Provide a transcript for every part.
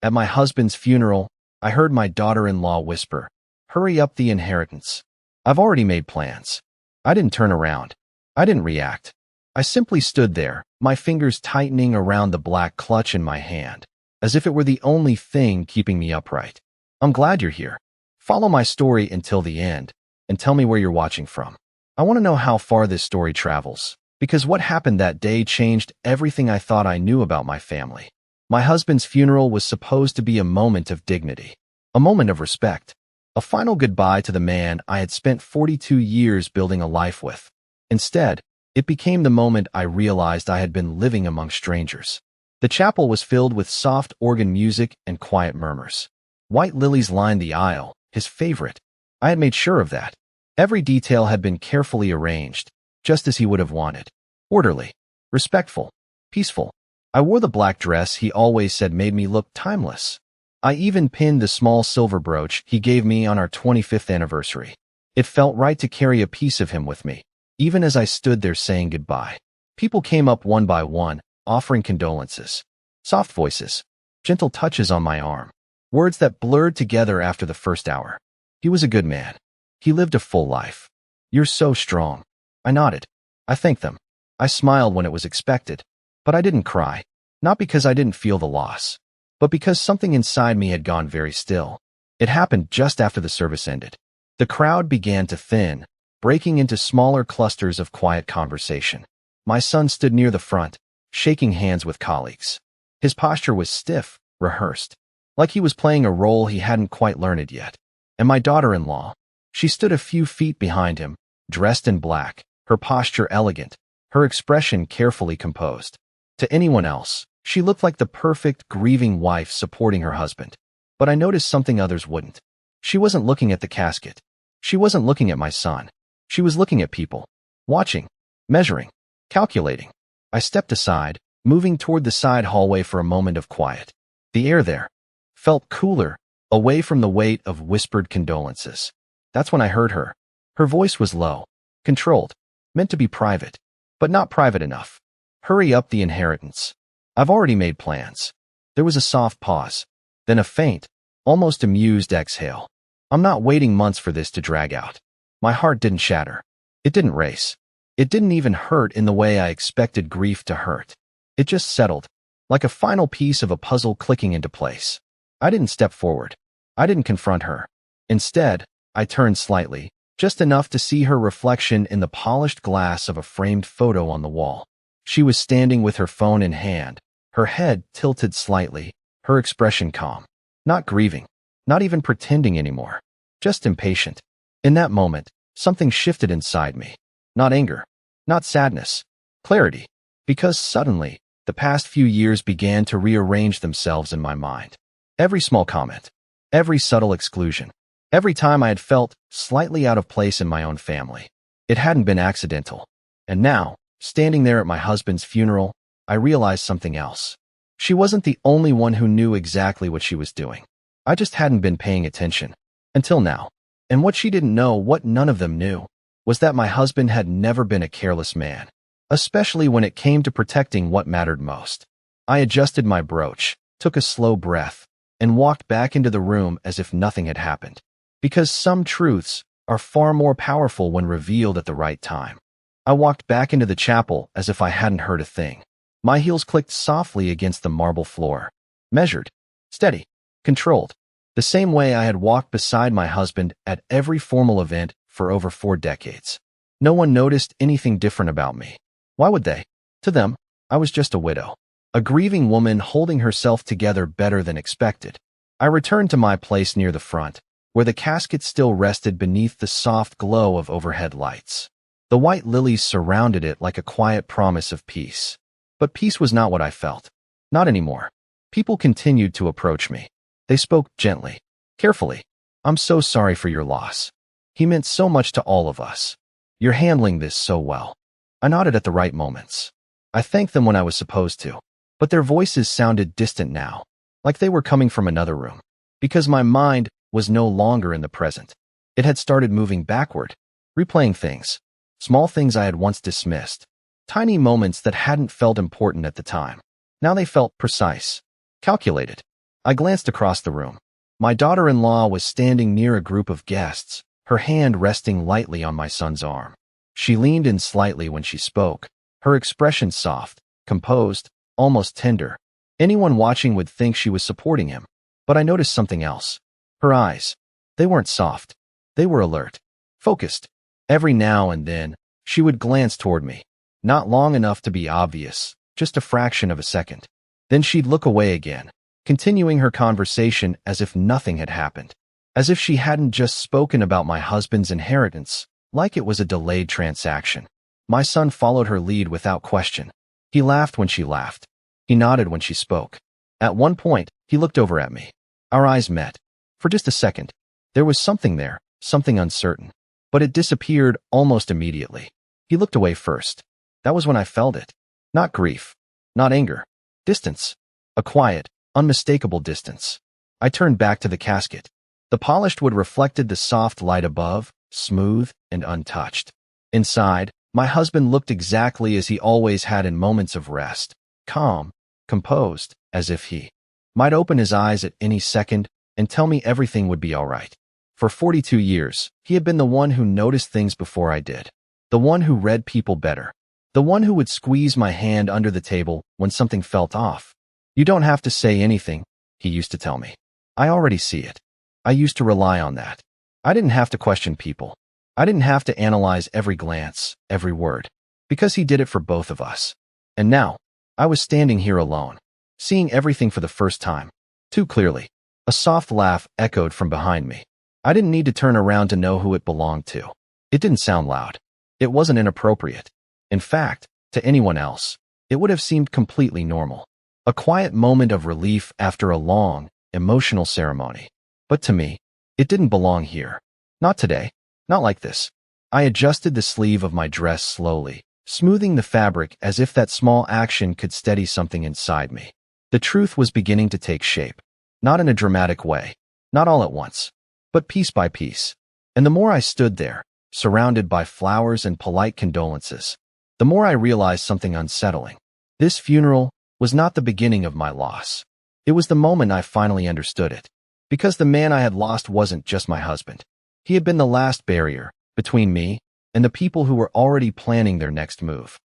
At my husband's funeral, I heard my daughter-in-law whisper, "Hurry up the inheritance." I've already made plans. I didn't turn around. I didn't react. I simply stood there, my fingers tightening around the black clutch in my hand, as if it were the only thing keeping me upright. I'm glad you're here. Follow my story until the end, and tell me where you're watching from. I want to know how far this story travels, because what happened that day changed everything I thought I knew about my family. My husband's funeral was supposed to be a moment of dignity, a moment of respect, a final goodbye to the man I had spent 42 years building a life with. Instead, it became the moment I realized I had been living among strangers. The chapel was filled with soft organ music and quiet murmurs. White lilies lined the aisle, his favorite. I had made sure of that. Every detail had been carefully arranged, just as he would have wanted. Orderly, respectful, peaceful. I wore the black dress he always said made me look timeless. I even pinned the small silver brooch he gave me on our 25th anniversary. It felt right to carry a piece of him with me, even as I stood there saying goodbye. People came up one by one, offering condolences. Soft voices, gentle touches on my arm, words that blurred together after the first hour. He was a good man. He lived a full life. You're so strong. I nodded. I thanked them. I smiled when it was expected. But I didn't cry. Not because I didn't feel the loss, but because something inside me had gone very still. It happened just after the service ended. The crowd began to thin, breaking into smaller clusters of quiet conversation. My son stood near the front, shaking hands with colleagues. His posture was stiff, rehearsed, like he was playing a role he hadn't quite learned yet. And my daughter-in-law, she stood a few feet behind him, dressed in black, her posture elegant, her expression carefully composed. To anyone else, she looked like the perfect grieving wife supporting her husband. But I noticed something others wouldn't. She wasn't looking at the casket. She wasn't looking at my son. She was looking at people, watching, measuring, calculating. I stepped aside, moving toward the side hallway for a moment of quiet. The air there felt cooler, away from the weight of whispered condolences. That's when I heard her. Her voice was low, controlled, meant to be private, but not private enough. "Hurry up the inheritance. I've already made plans." There was a soft pause, then a faint, almost amused exhale. I'm not waiting months for this to drag out. My heart didn't shatter. It didn't race. It didn't even hurt in the way I expected grief to hurt. It just settled, like a final piece of a puzzle clicking into place. I didn't step forward. I didn't confront her. Instead, I turned slightly, just enough to see her reflection in the polished glass of a framed photo on the wall. She was standing with her phone in hand, her head tilted slightly, her expression calm. Not grieving, not even pretending anymore, just impatient. In that moment, something shifted inside me. Not anger, not sadness, clarity. Because suddenly, the past few years began to rearrange themselves in my mind. Every small comment, every subtle exclusion, every time I had felt slightly out of place in my own family. It hadn't been accidental. And now, standing there at my husband's funeral, I realized something else. She wasn't the only one who knew exactly what she was doing. I just hadn't been paying attention. Until now. And what she didn't know, what none of them knew, was that my husband had never been a careless man, especially when it came to protecting what mattered most. I adjusted my brooch, took a slow breath, and walked back into the room as if nothing had happened. Because some truths are far more powerful when revealed at the right time. I walked back into the chapel as if I hadn't heard a thing. My heels clicked softly against the marble floor. Measured, steady, controlled. The same way I had walked beside my husband at every formal event for over 4 decades. No one noticed anything different about me. Why would they? To them, I was just a widow. A grieving woman holding herself together better than expected. I returned to my place near the front, where the casket still rested beneath the soft glow of overhead lights. The white lilies surrounded it like a quiet promise of peace. But peace was not what I felt. Not anymore. People continued to approach me. They spoke gently, carefully. "I'm so sorry for your loss. He meant so much to all of us. You're handling this so well." I nodded at the right moments. I thanked them when I was supposed to. But their voices sounded distant now, like they were coming from another room. Because my mind was no longer in the present. It had started moving backward, replaying things. Small things I had once dismissed. Tiny moments that hadn't felt important at the time. Now they felt precise, calculated. I glanced across the room. My daughter-in-law was standing near a group of guests, her hand resting lightly on my son's arm. She leaned in slightly when she spoke, her expression soft, composed, almost tender. Anyone watching would think she was supporting him. But I noticed something else. Her eyes. They weren't soft. They were alert, focused. Every now and then, she would glance toward me. Not long enough to be obvious, just a fraction of a second. Then she'd look away again, continuing her conversation as if nothing had happened. As if she hadn't just spoken about my husband's inheritance, like it was a delayed transaction. My son followed her lead without question. He laughed when she laughed. He nodded when she spoke. At one point, he looked over at me. Our eyes met. For just a second, there was something there, something uncertain. But it disappeared almost immediately. He looked away first. That was when I felt it. Not grief. Not anger. Distance. A quiet, unmistakable distance. I turned back to the casket. The polished wood reflected the soft light above, smooth and untouched. Inside, my husband looked exactly as he always had in moments of rest. Calm, composed, as if he might open his eyes at any second and tell me everything would be all right. For 42 years, he had been the one who noticed things before I did. The one who read people better. The one who would squeeze my hand under the table when something felt off. You don't have to say anything, he used to tell me. I already see it. I used to rely on that. I didn't have to question people. I didn't have to analyze every glance, every word, because he did it for both of us. And now, I was standing here alone, seeing everything for the first time, too clearly. A soft laugh echoed from behind me. I didn't need to turn around to know who it belonged to. It didn't sound loud. It wasn't inappropriate. In fact, to anyone else, it would have seemed completely normal. A quiet moment of relief after a long, emotional ceremony. But to me, it didn't belong here. Not today. Not like this. I adjusted the sleeve of my dress slowly, smoothing the fabric as if that small action could steady something inside me. The truth was beginning to take shape. Not in a dramatic way. Not all at once. But piece by piece. And the more I stood there, surrounded by flowers and polite condolences, the more I realized something unsettling. This funeral was not the beginning of my loss. It was the moment I finally understood it. Because the man I had lost wasn't just my husband. He had been the last barrier between me and the people who were already planning their next move.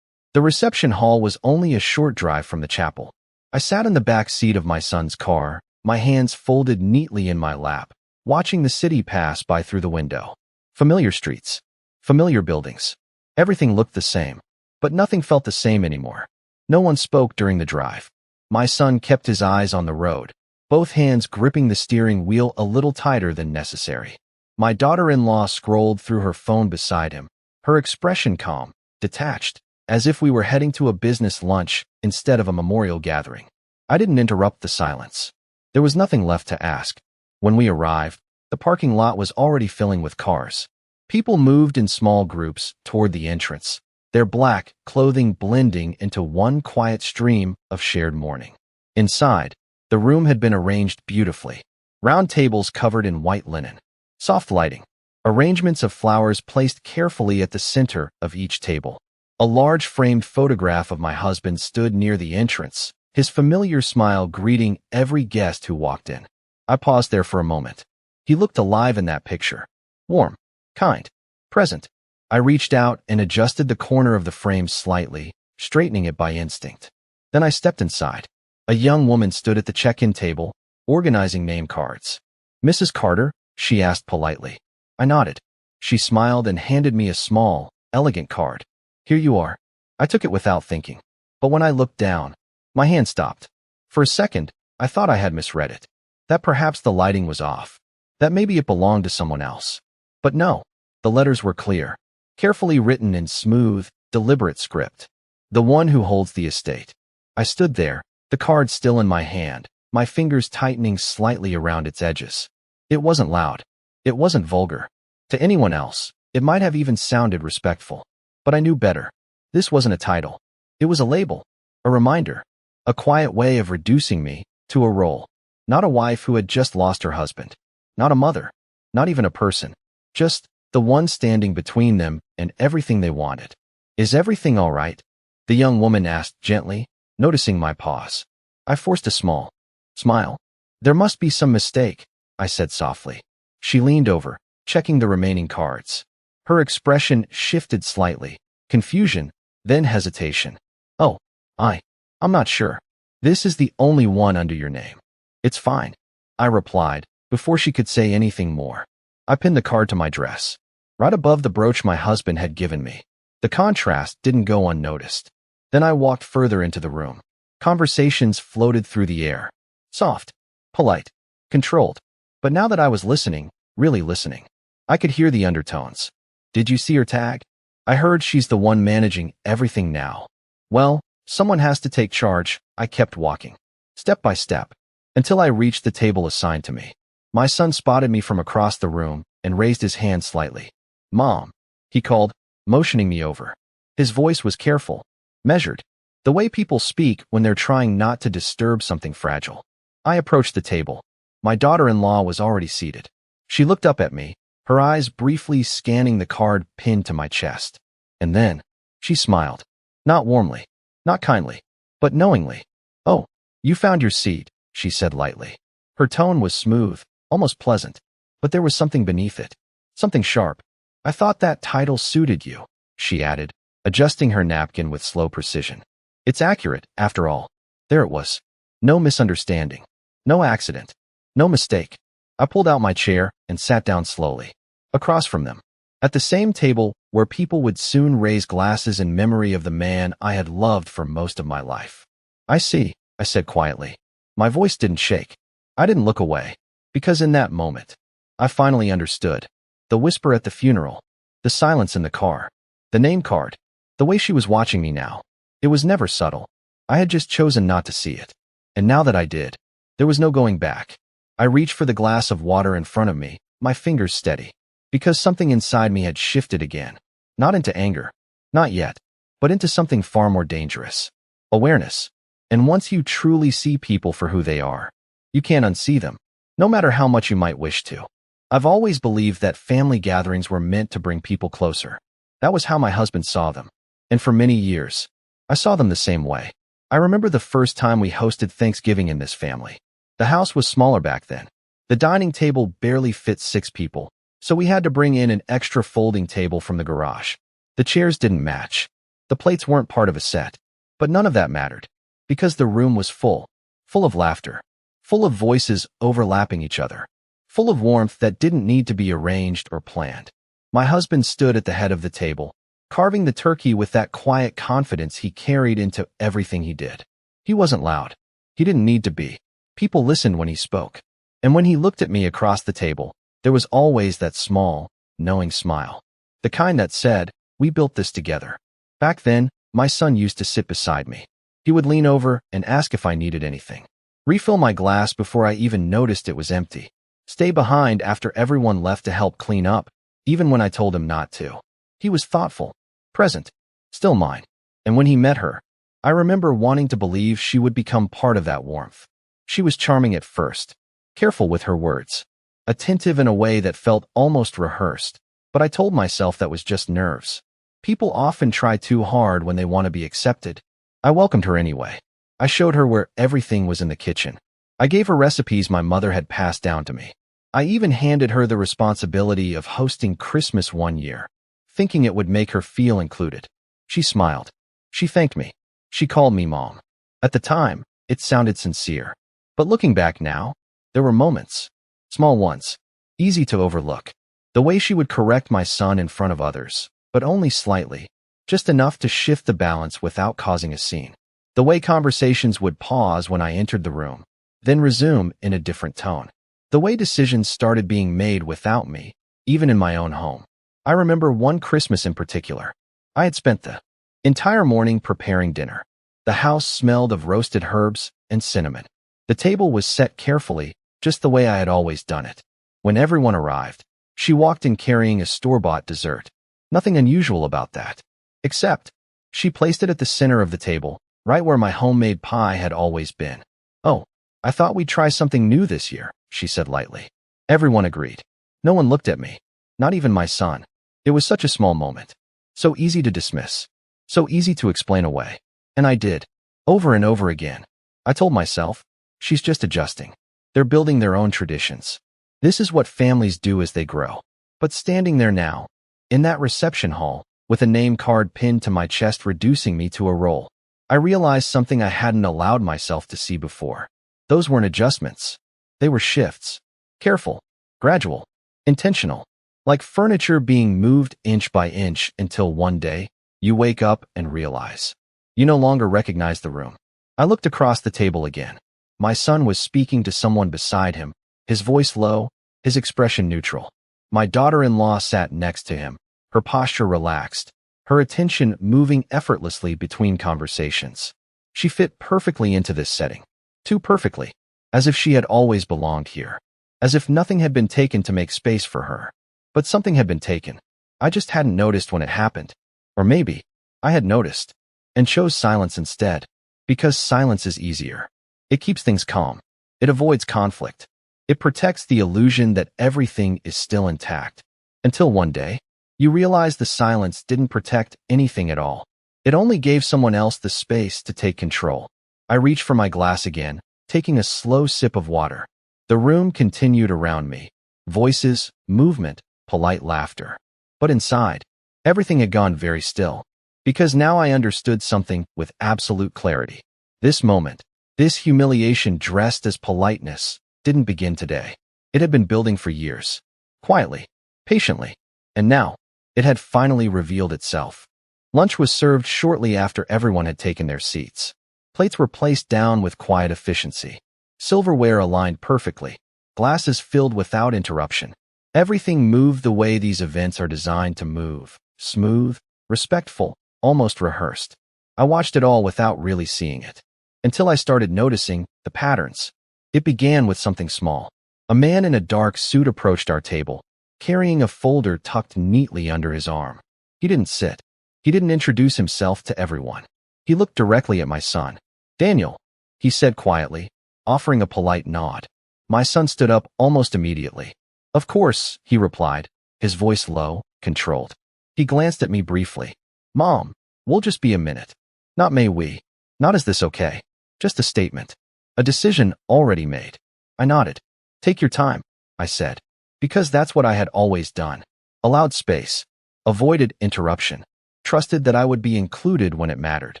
The reception hall was only a short drive from the chapel. I sat in the back seat of my son's car, my hands folded neatly in my lap, watching the city pass by through the window. Familiar streets, familiar buildings. Everything looked the same, but nothing felt the same anymore. No one spoke during the drive. My son kept his eyes on the road, both hands gripping the steering wheel a little tighter than necessary. My daughter-in-law scrolled through her phone beside him, her expression calm, detached, as if we were heading to a business lunch instead of a memorial gathering. I didn't interrupt the silence. There was nothing left to ask. When we arrived, the parking lot was already filling with cars. People moved in small groups toward the entrance, their black clothing blending into one quiet stream of shared mourning. Inside, the room had been arranged beautifully. Round tables covered in white linen. Soft lighting. Arrangements of flowers placed carefully at the center of each table. A large framed photograph of my husband stood near the entrance, his familiar smile greeting every guest who walked in. I paused there for a moment. He looked alive in that picture. Warm, kind, present. I reached out and adjusted the corner of the frame slightly, straightening it by instinct. Then I stepped inside. A young woman stood at the check-in table, organizing name cards. "Mrs. Carter?" she asked politely. I nodded. She smiled and handed me a small, elegant card. "Here you are." I took it without thinking. But when I looked down, my hand stopped. For a second, I thought I had misread it. That perhaps the lighting was off. That maybe it belonged to someone else. But no, the letters were clear, carefully written in smooth, deliberate script. The one who holds the estate. I stood there, the card still in my hand, my fingers tightening slightly around its edges. It wasn't loud. It wasn't vulgar. To anyone else, it might have even sounded respectful. But I knew better. This wasn't a title. It was a label, a reminder, a quiet way of reducing me to a role. Not a wife who had just lost her husband. Not a mother. Not even a person. Just the one standing between them and everything they wanted. "Is everything all right?" the young woman asked gently, noticing my pause. I forced a small smile. There must be some mistake, I said softly. She leaned over, checking the remaining cards. Her expression shifted slightly. Confusion, then hesitation. Oh, I'm not sure. This is the only one under your name. It's fine, I replied, before she could say anything more. I pinned the card to my dress, right above the brooch my husband had given me. The contrast didn't go unnoticed. Then I walked further into the room. Conversations floated through the air. Soft, polite, controlled. But now that I was listening, really listening, I could hear the undertones. Did you see her tag? I heard she's the one managing everything now. Well, someone has to take charge. I kept walking, step by step, until I reached the table assigned to me. My son spotted me from across the room and raised his hand slightly. Mom, he called, motioning me over. His voice was careful, measured, the way people speak when they're trying not to disturb something fragile. I approached the table. My daughter-in-law was already seated. She looked up at me, her eyes briefly scanning the card pinned to my chest. And then, she smiled. Not warmly, not kindly, but knowingly. Oh, you found your seat, she said lightly. Her tone was smooth, almost pleasant, but there was something beneath it, something sharp. I thought that title suited you, she added, adjusting her napkin with slow precision. It's accurate, after all. There it was. No misunderstanding. No accident. No mistake. I pulled out my chair and sat down slowly, across from them, at the same table where people would soon raise glasses in memory of the man I had loved for most of my life. I see, I said quietly. My voice didn't shake. I didn't look away, because in that moment, I finally understood. The whisper at the funeral, the silence in the car, the name card, the way she was watching me now. It was never subtle. I had just chosen not to see it. And now that I did, there was no going back. I reached for the glass of water in front of me, my fingers steady, because something inside me had shifted again. Not into anger, not yet, but into something far more dangerous. Awareness. And once you truly see people for who they are, you can't unsee them, no matter how much you might wish to. I've always believed that family gatherings were meant to bring people closer. That was how my husband saw them. And for many years, I saw them the same way. I remember the first time we hosted Thanksgiving in this family. The house was smaller back then. The dining table barely fit 6 people, so we had to bring in an extra folding table from the garage. The chairs didn't match. The plates weren't part of a set. But none of that mattered, because the room was full of laughter, full of voices overlapping each other, full of warmth that didn't need to be arranged or planned. My husband stood at the head of the table, carving the turkey with that quiet confidence he carried into everything he did. He wasn't loud. He didn't need to be. People listened when he spoke. And when he looked at me across the table, there was always that small, knowing smile. The kind that said, we built this together. Back then, my son used to sit beside me. He would lean over and ask if I needed anything. Refill my glass before I even noticed it was empty. Stay behind after everyone left to help clean up, even when I told him not to. He was thoughtful, present, still mine. And when he met her, I remember wanting to believe she would become part of that warmth. She was charming at first, careful with her words, attentive in a way that felt almost rehearsed, but I told myself that was just nerves. People often try too hard when they want to be accepted. I welcomed her anyway. I showed her where everything was in the kitchen. I gave her recipes my mother had passed down to me. I even handed her the responsibility of hosting Christmas one year, thinking it would make her feel included. She smiled. She thanked me. She called me Mom. At the time, it sounded sincere. But looking back now, there were moments, small ones, easy to overlook. The way she would correct my son in front of others, but only slightly, just enough to shift the balance without causing a scene. The way conversations would pause when I entered the room, then resume in a different tone. The way decisions started being made without me, even in my own home. I remember one Christmas in particular. I had spent the entire morning preparing dinner. The house smelled of roasted herbs and cinnamon. The table was set carefully, just the way I had always done it. When everyone arrived, she walked in carrying a store-bought dessert. Nothing unusual about that. Except, she placed it at the center of the table, right where my homemade pie had always been. Oh, I thought we'd try something new this year, she said lightly. Everyone agreed. No one looked at me. Not even my son. It was such a small moment. So easy to dismiss. So easy to explain away. And I did. Over and over again. I told myself, she's just adjusting. They're building their own traditions. This is what families do as they grow. But standing there now, in that reception hall, with a name card pinned to my chest reducing me to a role, I realized something I hadn't allowed myself to see before. Those weren't adjustments. They were shifts. Careful, gradual, intentional. Like furniture being moved inch by inch until one day, you wake up and realize you no longer recognize the room. I looked across the table again. My son was speaking to someone beside him, his voice low, his expression neutral. My daughter-in-law sat next to him, her posture relaxed, her attention moving effortlessly between conversations. She fit perfectly into this setting. Too perfectly. As if she had always belonged here. As if nothing had been taken to make space for her. But something had been taken. I just hadn't noticed when it happened. Or maybe I had noticed and chose silence instead. Because silence is easier. It keeps things calm. It avoids conflict. It protects the illusion that everything is still intact. Until one day, you realize the silence didn't protect anything at all. It only gave someone else the space to take control. I reached for my glass again, taking a slow sip of water. The room continued around me. Voices, movement, polite laughter. But inside, everything had gone very still. Because now I understood something with absolute clarity. This moment, this humiliation dressed as politeness, didn't begin today. It had been building for years. Quietly, patiently. And now, it had finally revealed itself. Lunch was served shortly after everyone had taken their seats. Plates were placed down with quiet efficiency. Silverware aligned perfectly. Glasses filled without interruption. Everything moved the way these events are designed to move. Smooth, respectful, almost rehearsed. I watched it all without really seeing it. Until I started noticing the patterns. It began with something small. A man in a dark suit approached our table, carrying a folder tucked neatly under his arm. He didn't sit. He didn't introduce himself to everyone. He looked directly at my son. "Daniel," he said quietly, offering a polite nod. My son stood up almost immediately. "Of course," he replied, his voice low, controlled. He glanced at me briefly. "Mom, we'll just be a minute. Not may we. Not is this okay. Just a statement. A decision already made." I nodded. "Take your time," I said. Because that's what I had always done. Allowed space. Avoided interruption. Trusted that I would be included when it mattered.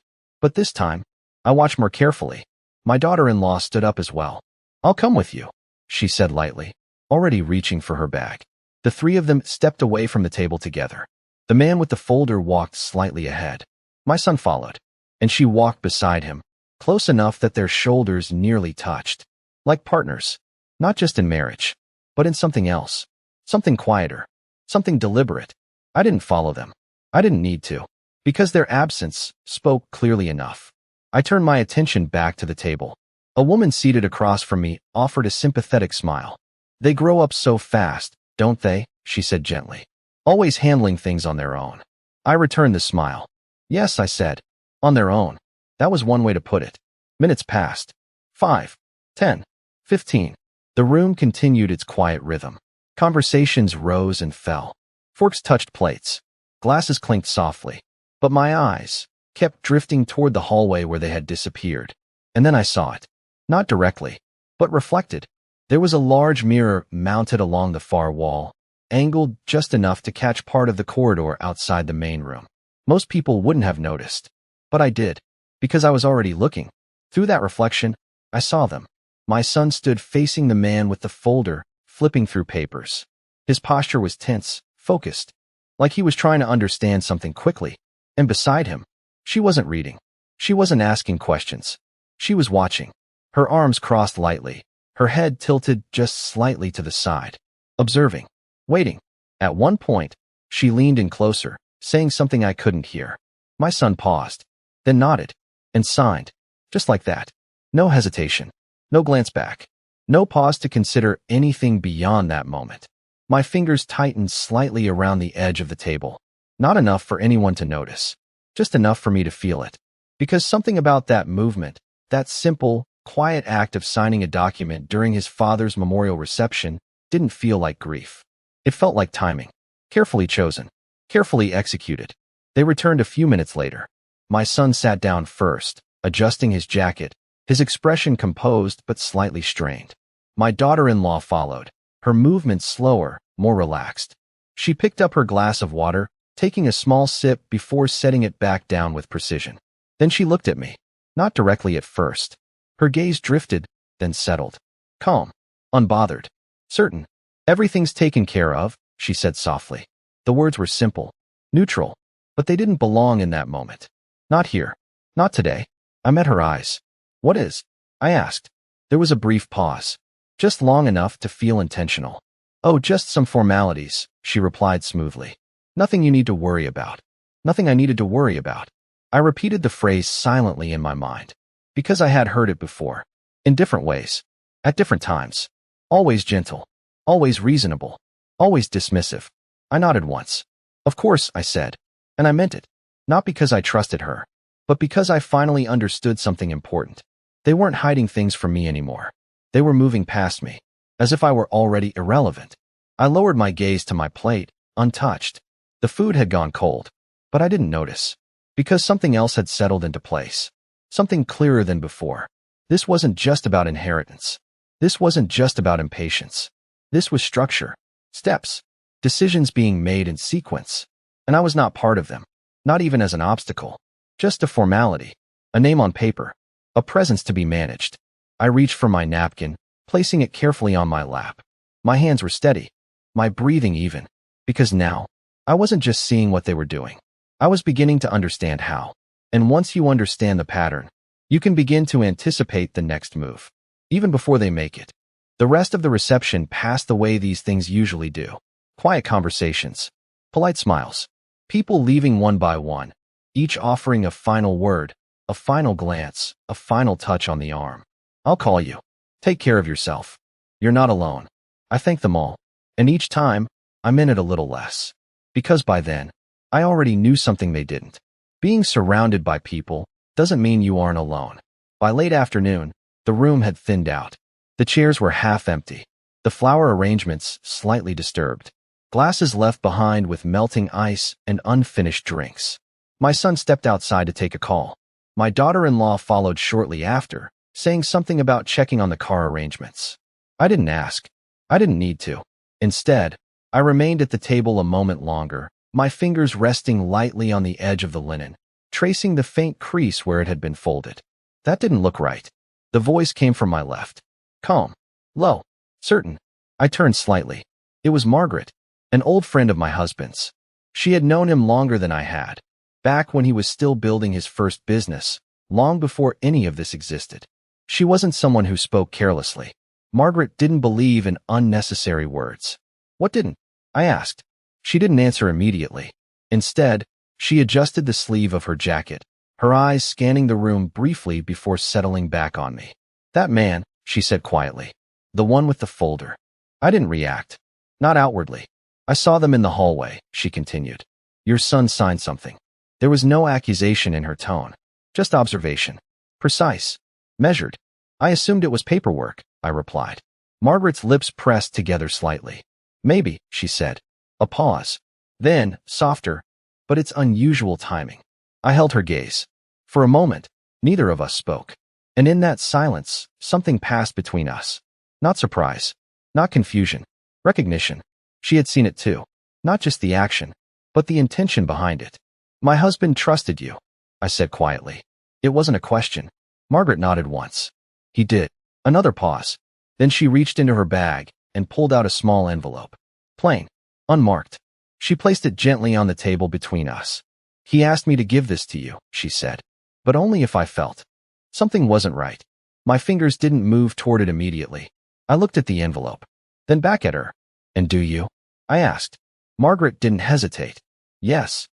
But this time, I watched more carefully. My daughter-in-law stood up as well. "I'll come with you," she said lightly, already reaching for her bag. The three of them stepped away from the table together. The man with the folder walked slightly ahead. My son followed, and she walked beside him, close enough that their shoulders nearly touched. Like partners, not just in marriage, but in something else. Something quieter. Something deliberate. I didn't follow them. I didn't need to. Because their absence spoke clearly enough. I turned my attention back to the table. A woman seated across from me offered a sympathetic smile. "They grow up so fast, don't they?" she said gently. "Always handling things on their own." I returned the smile. "Yes," I said. "On their own." That was one way to put it. Minutes passed. 5, 10, 15. The room continued its quiet rhythm. Conversations rose and fell. Forks touched plates. Glasses clinked softly. But my eyes kept drifting toward the hallway where they had disappeared. And then I saw it. Not directly, but reflected. There was a large mirror mounted along the far wall, angled just enough to catch part of the corridor outside the main room. Most people wouldn't have noticed. But I did. Because I was already looking. Through that reflection, I saw them. My son stood facing the man with the folder, flipping through papers. His posture was tense, focused, like he was trying to understand something quickly. And beside him, she wasn't reading. She wasn't asking questions. She was watching. Her arms crossed lightly, her head tilted just slightly to the side. Observing. Waiting. At one point, she leaned in closer, saying something I couldn't hear. My son paused, then nodded, and signed. Just like that. No hesitation. No glance back. No pause to consider anything beyond that moment. My fingers tightened slightly around the edge of the table. Not enough for anyone to notice. Just enough for me to feel it. Because something about that movement, that simple, quiet act of signing a document during his father's memorial reception, didn't feel like grief. It felt like timing. Carefully chosen. Carefully executed. They returned a few minutes later. My son sat down first, adjusting his jacket, his expression composed but slightly strained. My daughter-in-law followed, her movements slower, more relaxed. She picked up her glass of water, taking a small sip before setting it back down with precision. Then she looked at me, not directly at first. Her gaze drifted, then settled. Calm, unbothered, certain. Everything's taken care of, she said softly. The words were simple, neutral, but they didn't belong in that moment. Not here. Not today. I met her eyes. What is? I asked. There was a brief pause, just long enough to feel intentional. Oh, just some formalities, she replied smoothly. Nothing you need to worry about. Nothing I needed to worry about. I repeated the phrase silently in my mind, because I had heard it before, in different ways, at different times. Always gentle, always reasonable, always dismissive. I nodded once. Of course, I said, and I meant it, not because I trusted her, but because I finally understood something important. They weren't hiding things from me anymore. They were moving past me, as if I were already irrelevant. I lowered my gaze to my plate, untouched. The food had gone cold, but I didn't notice, because something else had settled into place, something clearer than before. This wasn't just about inheritance. This wasn't just about impatience. This was structure, steps, decisions being made in sequence, and I was not part of them, not even as an obstacle, just a formality, a name on paper, a presence to be managed. I reached for my napkin, placing it carefully on my lap. My hands were steady, my breathing even, because now, I wasn't just seeing what they were doing. I was beginning to understand how. And once you understand the pattern, you can begin to anticipate the next move, even before they make it. The rest of the reception passed the way these things usually do. Quiet conversations, polite smiles, people leaving one by one, each offering a final word, a final glance, a final touch on the arm. I'll call you. Take care of yourself. You're not alone. I thanked them all, and each time, I meant it a little less. Because by then, I already knew something they didn't. Being surrounded by people doesn't mean you aren't alone. By late afternoon, the room had thinned out. The chairs were half empty, the flower arrangements slightly disturbed, glasses left behind with melting ice and unfinished drinks. My son stepped outside to take a call. My daughter-in-law followed shortly after, saying something about checking on the car arrangements. I didn't ask. I didn't need to. Instead, I remained at the table a moment longer, my fingers resting lightly on the edge of the linen, tracing the faint crease where it had been folded. That didn't look right. The voice came from my left. Calm. Low. Certain. I turned slightly. It was Margaret, an old friend of my husband's. She had known him longer than I had, back when he was still building his first business, long before any of this existed. She wasn't someone who spoke carelessly. Margaret didn't believe in unnecessary words. What didn't? I asked. She didn't answer immediately. Instead, she adjusted the sleeve of her jacket, her eyes scanning the room briefly before settling back on me. That man, she said quietly. The one with the folder. I didn't react. Not outwardly. I saw them in the hallway, she continued. Your son signed something. There was no accusation in her tone, just observation. Precise. Measured. I assumed it was paperwork, I replied. Margaret's lips pressed together slightly. Maybe, she said. A pause. Then, softer, but it's unusual timing. I held her gaze. For a moment, neither of us spoke. And in that silence, something passed between us. Not surprise. Not confusion. Recognition. She had seen it too. Not just the action, but the intention behind it. My husband trusted you, I said quietly. It wasn't a question. Margaret nodded once. He did. Another pause. Then she reached into her bag and pulled out a small envelope. Plain. Unmarked. She placed it gently on the table between us. He asked me to give this to you, she said. But only if I felt. Something wasn't right. My fingers didn't move toward it immediately. I looked at the envelope. Then back at her. And do you? I asked. Margaret didn't hesitate. Yes.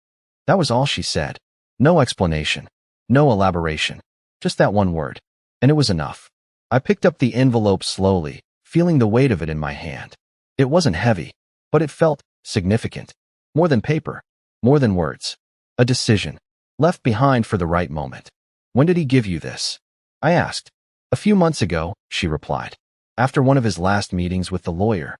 That was all she said. No explanation. No elaboration. Just that one word. And it was enough. I picked up the envelope slowly, feeling the weight of it in my hand. It wasn't heavy, but it felt significant. More than paper. More than words. A decision. Left behind for the right moment. When did he give you this? I asked. A few months ago, she replied. After one of his last meetings with the lawyer.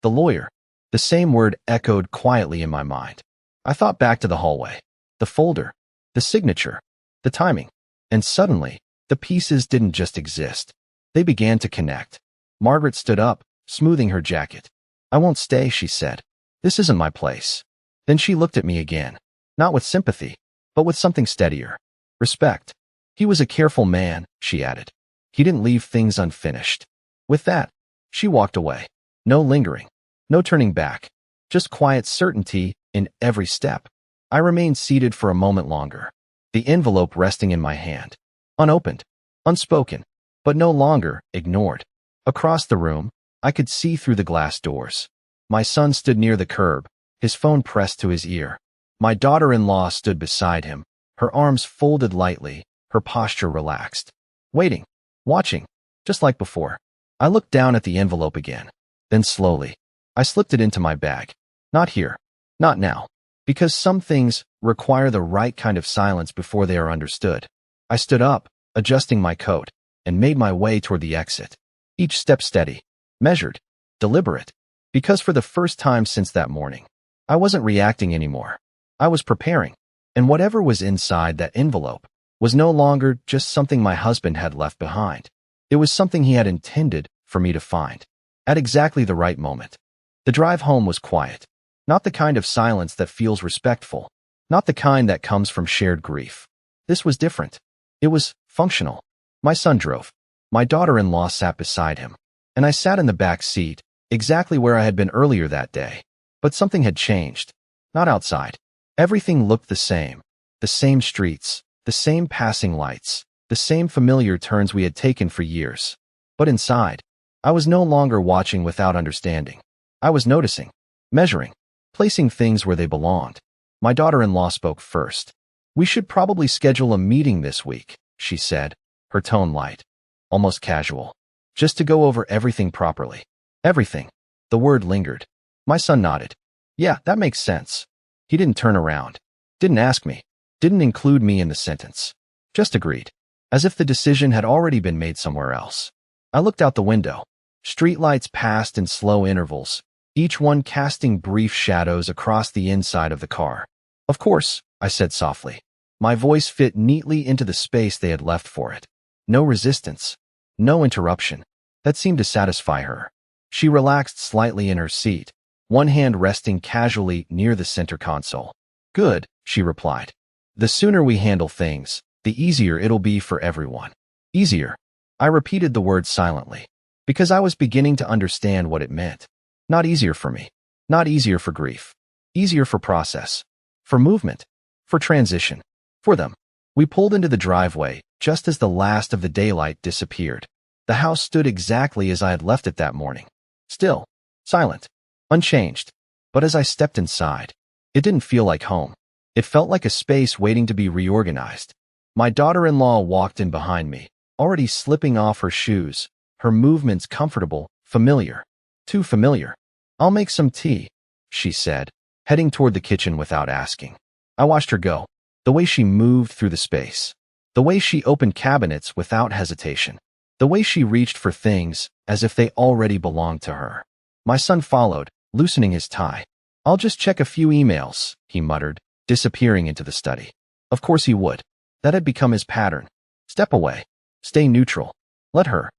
The lawyer. The same word echoed quietly in my mind. I thought back to the hallway. The folder. The signature. The timing. And suddenly, the pieces didn't just exist. They began to connect. Margaret stood up, smoothing her jacket. I won't stay, she said. This isn't my place. Then she looked at me again, not with sympathy, but with something steadier. Respect. He was a careful man, she added. He didn't leave things unfinished. With that, she walked away. No lingering. No turning back. Just quiet certainty in every step. I remained seated for a moment longer, the envelope resting in my hand. Unopened. Unspoken. But no longer ignored. Across the room, I could see through the glass doors. My son stood near the curb, his phone pressed to his ear. My daughter-in-law stood beside him, her arms folded lightly, her posture relaxed. Waiting. Watching. Just like before. I looked down at the envelope again. Then slowly, I slipped it into my bag. Not here. Not now. Because some things require the right kind of silence before they are understood. I stood up, adjusting my coat, and made my way toward the exit. Each step steady, measured, deliberate. Because for the first time since that morning, I wasn't reacting anymore. I was preparing. And whatever was inside that envelope was no longer just something my husband had left behind. It was something he had intended for me to find. At exactly the right moment. The drive home was quiet. Not the kind of silence that feels respectful. Not the kind that comes from shared grief. This was different. It was functional. My son drove. My daughter-in-law sat beside him. And I sat in the back seat, exactly where I had been earlier that day. But something had changed. Not outside. Everything looked the same. The same streets, the same passing lights, the same familiar turns we had taken for years. But inside, I was no longer watching without understanding. I was noticing, measuring, placing things where they belonged. My daughter-in-law spoke first. We should probably schedule a meeting this week, she said, her tone light, almost casual. Just to go over everything properly. Everything. The word lingered. My son nodded. Yeah, that makes sense. He didn't turn around. Didn't ask me. Didn't include me in the sentence. Just agreed. As if the decision had already been made somewhere else. I looked out the window. Streetlights passed in slow intervals, each one casting brief shadows across the inside of the car. Of course, I said softly. My voice fit neatly into the space they had left for it. No resistance. No interruption. That seemed to satisfy her. She relaxed slightly in her seat, one hand resting casually near the center console. Good, she replied. The sooner we handle things, the easier it'll be for everyone. Easier. I repeated the word silently, because I was beginning to understand what it meant. Not easier for me. Not easier for grief. Easier for process. For movement. For transition. For them. We pulled into the driveway just as the last of the daylight disappeared. The house stood exactly as I had left it that morning. Still. Silent. Unchanged. But as I stepped inside, it didn't feel like home. It felt like a space waiting to be reorganized. My daughter-in-law walked in behind me, already slipping off her shoes, her movements comfortable, familiar. Too familiar. I'll make some tea, she said, heading toward the kitchen without asking. I watched her go, the way she moved through the space, the way she opened cabinets without hesitation, the way she reached for things as if they already belonged to her. My son followed, loosening his tie. I'll just check a few emails, he muttered, disappearing into the study. Of course he would. That had become his pattern. Step away. Stay neutral. Let her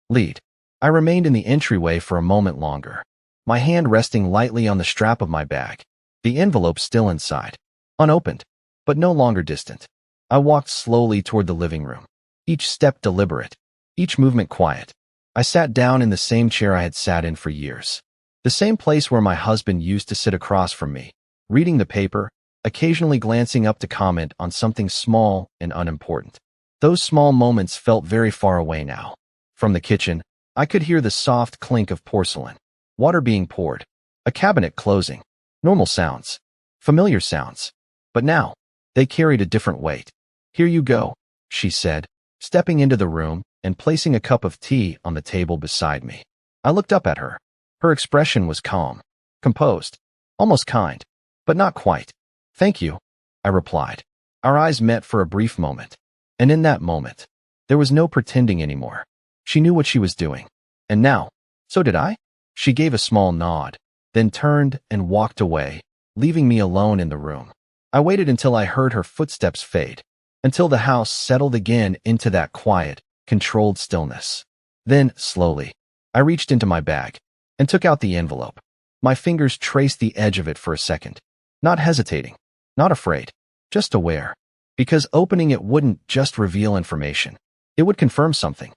lead. I remained in the entryway for a moment longer, my hand resting lightly on the strap of my bag, the envelope still inside, unopened, but no longer distant. I walked slowly toward the living room, each step deliberate, each movement quiet. I sat down in the same chair I had sat in for years, the same place where my husband used to sit across from me, reading the paper, occasionally glancing up to comment on something small and unimportant. Those small moments felt very far away now. From the kitchen, I could hear the soft clink of porcelain, water being poured, a cabinet closing, normal sounds, familiar sounds. But now, they carried a different weight. Here you go, she said, stepping into the room and placing a cup of tea on the table beside me. I looked up at her. Her expression was calm, composed, almost kind, but not quite. Thank you, I replied. Our eyes met for a brief moment. And in that moment, there was no pretending anymore. She knew what she was doing. And now, so did I? She gave a small nod, then turned and walked away, leaving me alone in the room. I waited until I heard her footsteps fade, until the house settled again into that quiet, controlled stillness. Then, slowly, I reached into my bag and took out the envelope. My fingers traced the edge of it for a second, not hesitating, not afraid, just aware. Because opening it wouldn't just reveal information. It would confirm something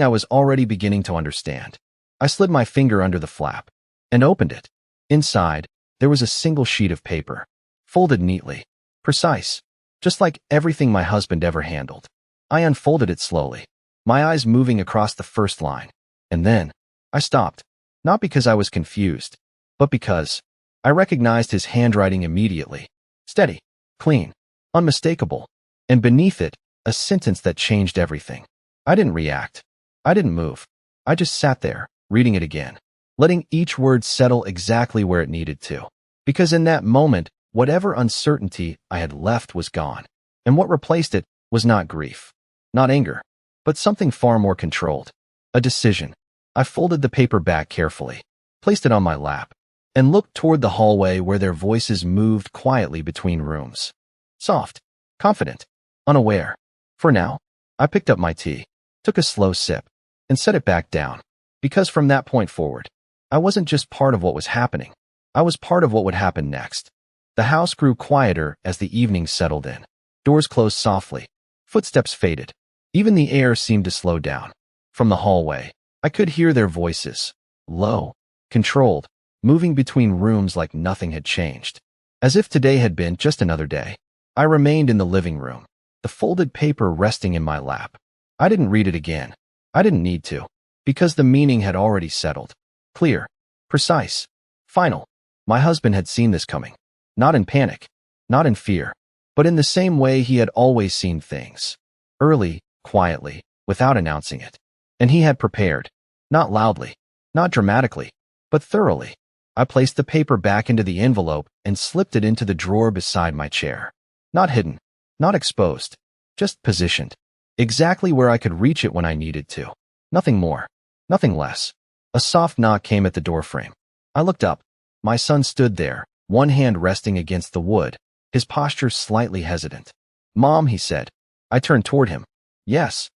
I was already beginning to understand. I slid my finger under the flap and opened it. Inside, there was a single sheet of paper, folded neatly, precise, just like everything my husband ever handled. I unfolded it slowly, my eyes moving across the first line. And then, I stopped, not because I was confused, but because I recognized his handwriting immediately. Steady, clean, unmistakable. And beneath it, a sentence that changed everything. I didn't react. I didn't move. I just sat there, reading it again, letting each word settle exactly where it needed to. Because in that moment, whatever uncertainty I had left was gone. And what replaced it was not grief, not anger, but something far more controlled. A decision. I folded the paper back carefully, placed it on my lap, and looked toward the hallway where their voices moved quietly between rooms. Soft, confident, unaware. For now, I picked up my tea, took a slow sip, and set it back down. Because from that point forward, I wasn't just part of what was happening. I was part of what would happen next. The house grew quieter as the evening settled in. Doors closed softly. Footsteps faded. Even the air seemed to slow down. From the hallway, I could hear their voices, low, controlled, moving between rooms like nothing had changed. As if today had been just another day. I remained in the living room, the folded paper resting in my lap. I didn't read it again. I didn't need to, because the meaning had already settled. Clear, precise, final. My husband had seen this coming. Not in panic, not in fear, but in the same way he had always seen things. Early, quietly, without announcing it. And he had prepared. Not loudly, not dramatically, but thoroughly. I placed the paper back into the envelope and slipped it into the drawer beside my chair. Not hidden, not exposed, just positioned. Exactly where I could reach it when I needed to. Nothing more, nothing less. A soft knock came at the doorframe. I looked up. My son stood there, one hand resting against the wood, his posture slightly hesitant. "Mom," he said. I turned toward him. "Yes."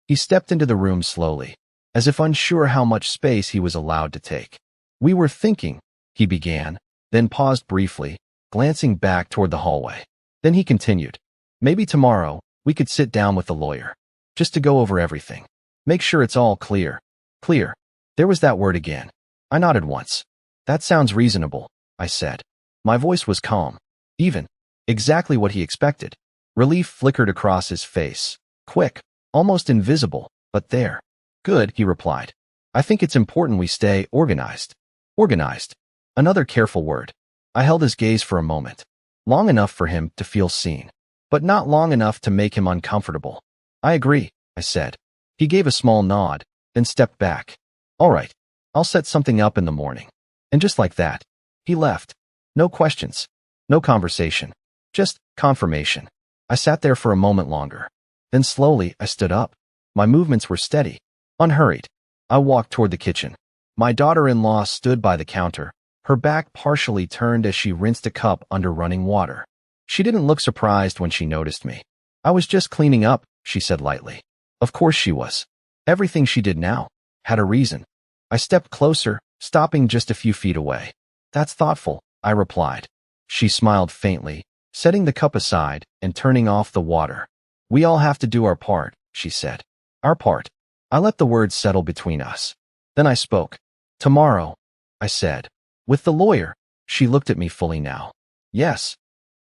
He stepped into the room slowly, as if unsure how much space he was allowed to take. "We were thinking," he began, then paused briefly, glancing back toward the hallway. Then he continued, "Maybe tomorrow, we could sit down with the lawyer, just to go over everything. Make sure it's all clear." Clear. There was that word again. I nodded once. "That sounds reasonable," I said. My voice was calm, even, exactly what he expected. Relief flickered across his face, quick, almost invisible, but there. "Good," he replied. "I think it's important we stay organized." Organized. Another careful word. I held his gaze for a moment, long enough for him to feel seen, but not long enough to make him uncomfortable. "I agree," I said. He gave a small nod, then stepped back. "All right, I'll set something up in the morning." And just like that, he left. No questions, no conversation, just confirmation. I sat there for a moment longer. Then slowly, I stood up. My movements were steady, unhurried. I walked toward the kitchen. My daughter-in-law stood by the counter, her back partially turned as she rinsed a cup under running water. She didn't look surprised when she noticed me. "I was just cleaning up," she said lightly. Of course she was. Everything she did now had a reason. I stepped closer, stopping just a few feet away. "That's thoughtful," I replied. She smiled faintly, setting the cup aside and turning off the water. "We all have to do our part," she said. "Our part." I let the words settle between us. Then I spoke. "Tomorrow," I said. "With the lawyer." She looked at me fully now. "Yes.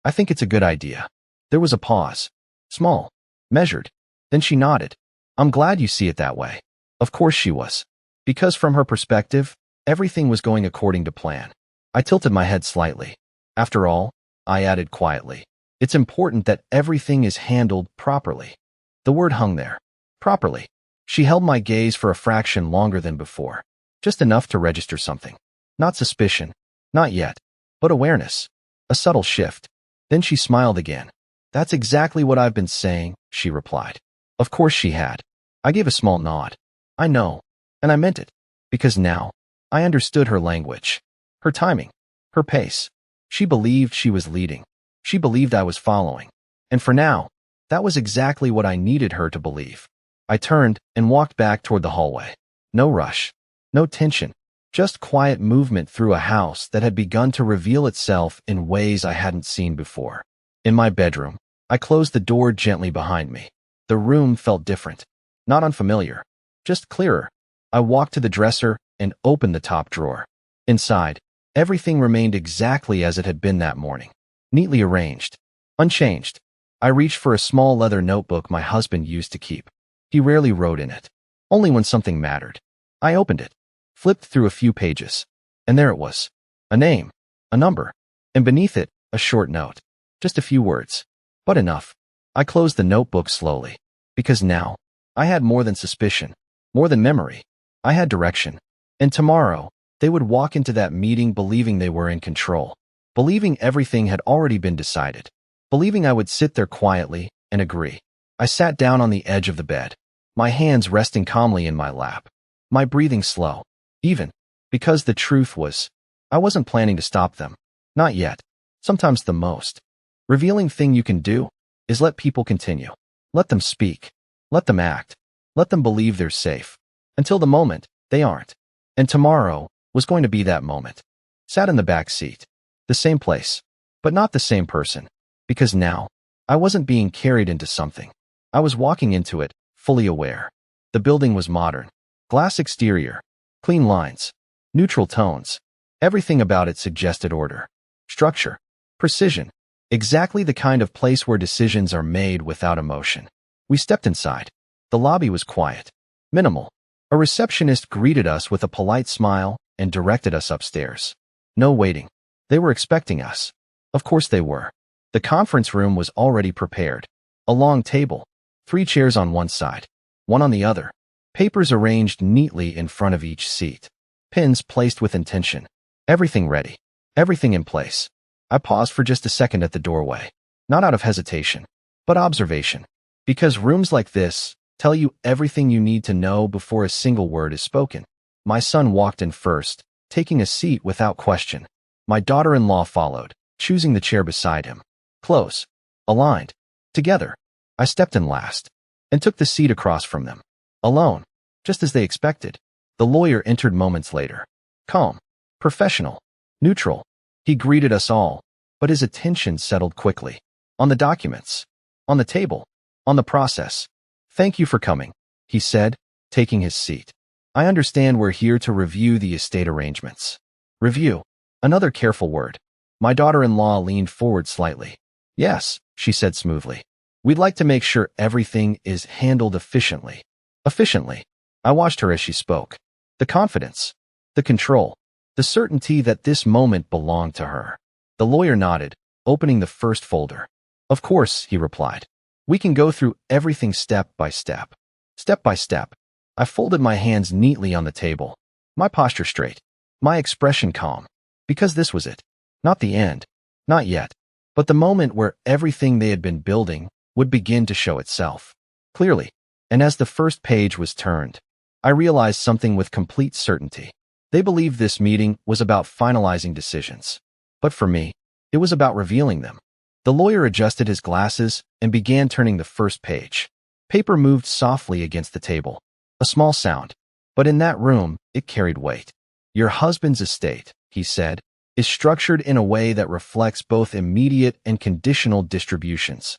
I think it's a good idea." There was a pause. Small. Measured. Then she nodded. "I'm glad you see it that way." Of course she was. Because from her perspective, everything was going according to plan. I tilted my head slightly. "After all," I added quietly, "it's important that everything is handled properly." The word hung there. Properly. She held my gaze for a fraction longer than before. Just enough to register something. Not suspicion. Not yet. But awareness. A subtle shift. Then she smiled again. "That's exactly what I've been saying," she replied. Of course she had. I gave a small nod. "I know." And I meant it. Because now, I understood her language. Her timing. Her pace. She believed she was leading. She believed I was following. And for now, that was exactly what I needed her to believe. I turned and walked back toward the hallway. No rush. No tension, just quiet movement through a house that had begun to reveal itself in ways I hadn't seen before. In my bedroom, I closed the door gently behind me. The room felt different, not unfamiliar, just clearer. I walked to the dresser and opened the top drawer. Inside, everything remained exactly as it had been that morning, neatly arranged, unchanged. I reached for a small leather notebook my husband used to keep. He rarely wrote in it, only when something mattered. I opened it, flipped through a few pages, and there it was. A name, a number, and beneath it, a short note. Just a few words, but enough. I closed the notebook slowly, because now, I had more than suspicion, more than memory. I had direction. And tomorrow, they would walk into that meeting believing they were in control, believing everything had already been decided, believing I would sit there quietly and agree. I sat down on the edge of the bed, my hands resting calmly in my lap, my breathing slow, even, because the truth was, I wasn't planning to stop them. Not yet. Sometimes the most revealing thing you can do is let people continue. Let them speak. Let them act. Let them believe they're safe. Until the moment, they aren't. And tomorrow was going to be that moment. Sat in the back seat. The same place, but not the same person. Because now, I wasn't being carried into something. I was walking into it, fully aware. The building was modern. Glass exterior. Clean lines. Neutral tones. Everything about it suggested order. Structure. Precision. Exactly the kind of place where decisions are made without emotion. We stepped inside. The lobby was quiet. Minimal. A receptionist greeted us with a polite smile and directed us upstairs. No waiting. They were expecting us. Of course they were. The conference room was already prepared. A long table. 3 chairs on one side, one on the other. Papers arranged neatly in front of each seat. Pins placed with intention. Everything ready. Everything in place. I paused for just a second at the doorway. Not out of hesitation, but observation. Because rooms like this tell you everything you need to know before a single word is spoken. My son walked in first, taking a seat without question. My daughter-in-law followed, choosing the chair beside him. Close. Aligned. Together. I stepped in last, and took the seat across from them. Alone. Just as they expected. The lawyer entered moments later. Calm. Professional. Neutral. He greeted us all, but his attention settled quickly. On the documents. On the table. On the process. Thank you for coming, he said, taking his seat. I understand we're here to review the estate arrangements. Review. Another careful word. My daughter-in-law leaned forward slightly. Yes, she said smoothly. We'd like to make sure everything is handled efficiently. Efficiently. I watched her as she spoke. The confidence. The control. The certainty that this moment belonged to her. The lawyer nodded, opening the first folder. Of course, he replied. We can go through everything step by step. Step by step. I folded my hands neatly on the table. My posture straight. My expression calm. Because this was it. Not the end. Not yet. But the moment where everything they had been building would begin to show itself. Clearly. And as the first page was turned, I realized something with complete certainty. They believed this meeting was about finalizing decisions. But for me, it was about revealing them. The lawyer adjusted his glasses and began turning the first page. Paper moved softly against the table. A small sound. But in that room, it carried weight. Your husband's estate, he said, is structured in a way that reflects both immediate and conditional distributions.